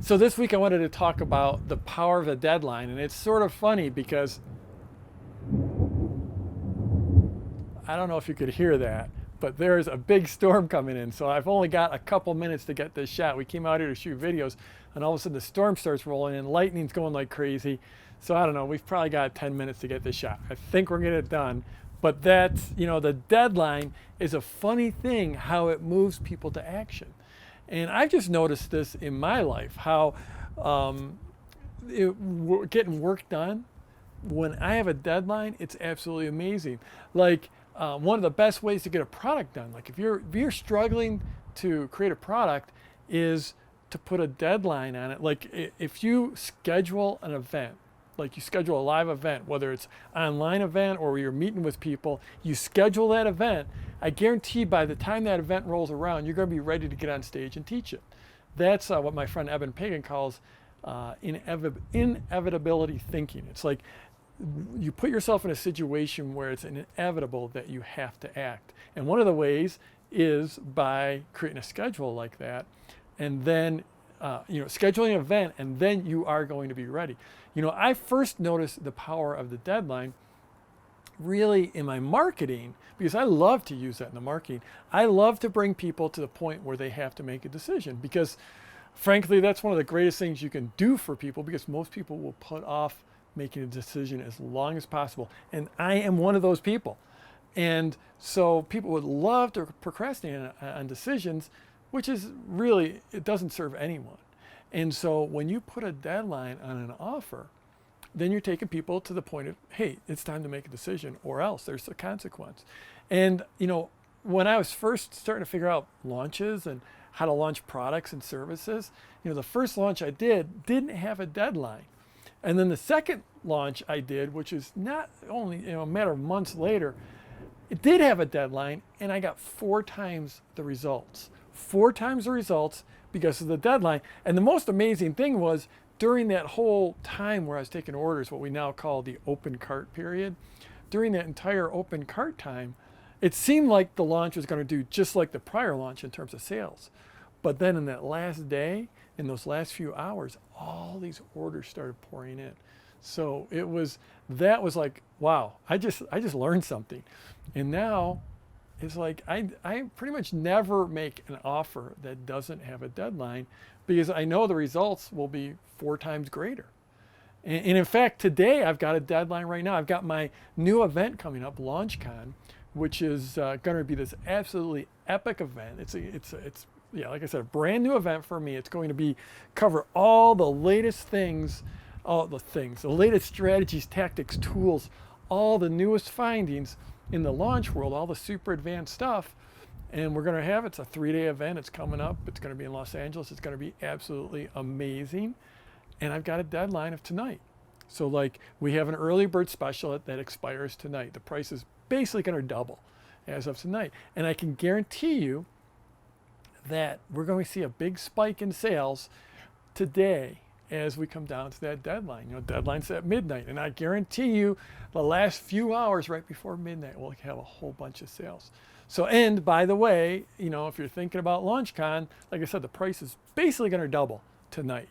So this week I wanted to talk about the power of a deadline, and it's sort of funny because I don't know if you could hear that, but there's a big storm coming in. So I've only got a couple minutes to get this shot. We came out here to shoot videos, and all of a sudden the storm starts rolling in, lightning's going like crazy. So I don't know, we've probably got 10 minutes to get this shot. I think we're getting it done. But that's, the deadline is a funny thing how it moves people to action. And I've just noticed this in my life, how getting work done, when I have a deadline, it's absolutely amazing. Like one of the best ways to get a product done, like if you're struggling to create a product, is to put a deadline on it. Like if you schedule an event, like you schedule a live event, whether it's online event or you're meeting with people, you schedule that event, I guarantee by the time that event rolls around, you're going to be ready to get on stage and teach it. That's what my friend Eben Pagan calls inevitability thinking. It's like you put yourself in a situation where it's inevitable that you have to act. And one of the ways is by creating a schedule like that, and then scheduling an event, and then you are going to be ready. I first noticed the power of the deadline really in my marketing, because I love to use that in the marketing. I love to bring people to the point where they have to make a decision, because frankly, that's one of the greatest things you can do for people, because most people will put off making a decision as long as possible. And I am one of those people. And so people would love to procrastinate on decisions, which is really, it doesn't serve anyone. And so when you put a deadline on an offer, then you're taking people to the point of, hey, it's time to make a decision, or else there's a consequence. And when I was first starting to figure out launches and how to launch products and services, the first launch I didn't have a deadline. And then the second launch I did, which is not only a matter of months later, it did have a deadline, and I got 4 times the results. 4 times the results because of the deadline. And the most amazing thing was, during that whole time where I was taking orders, what we now call the open cart period, during that entire open cart time, it seemed like the launch was going to do just like the prior launch in terms of sales. But then in that last day, in those last few hours, all these orders started pouring in. So that was like, wow, I just learned something. And now it's like I pretty much never make an offer that doesn't have a deadline, because I know the results will be 4 times greater. And in fact, today I've got a deadline right now. I've got my new event coming up, LaunchCon, which is going to be this absolutely epic event. It's like I said, a brand new event for me. It's going to cover all the latest things, the latest strategies, tactics, tools, all the newest findings in the launch world, all the super advanced stuff. And it's a 3-day event. It's coming up. It's going to be in Los Angeles. It's going to be absolutely amazing. And I've got a deadline of tonight. So we have an early bird special that expires tonight. The price is basically going to double as of tonight. And I can guarantee you that we're going to see a big spike in sales today as we come down to that deadline. Deadline's at midnight, and I guarantee you the last few hours right before midnight we'll have a whole bunch of sales. So, and by the way, if you're thinking about LaunchCon, like I said, the price is basically going to double tonight,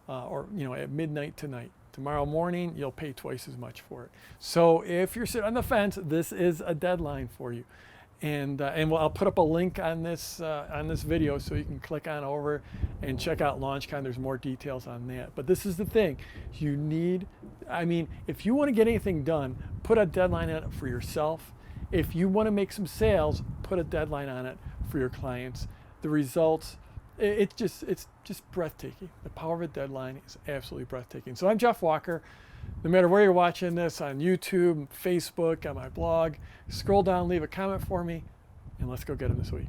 or at midnight tonight. Tomorrow morning, you'll pay twice as much for it. So if you're sitting on the fence, this is a deadline for you. And I'll put up a link on this video so you can click on over and check out LaunchCon. There's more details on that. But this is the thing. If you want to get anything done, put a deadline on it for yourself. If you want to make some sales, put a deadline on it for your clients. The results, it's just breathtaking. The power of a deadline is absolutely breathtaking. So I'm Jeff Walker. No matter where you're watching this, on YouTube, Facebook, on my blog, scroll down, leave a comment for me, and let's go get them this week.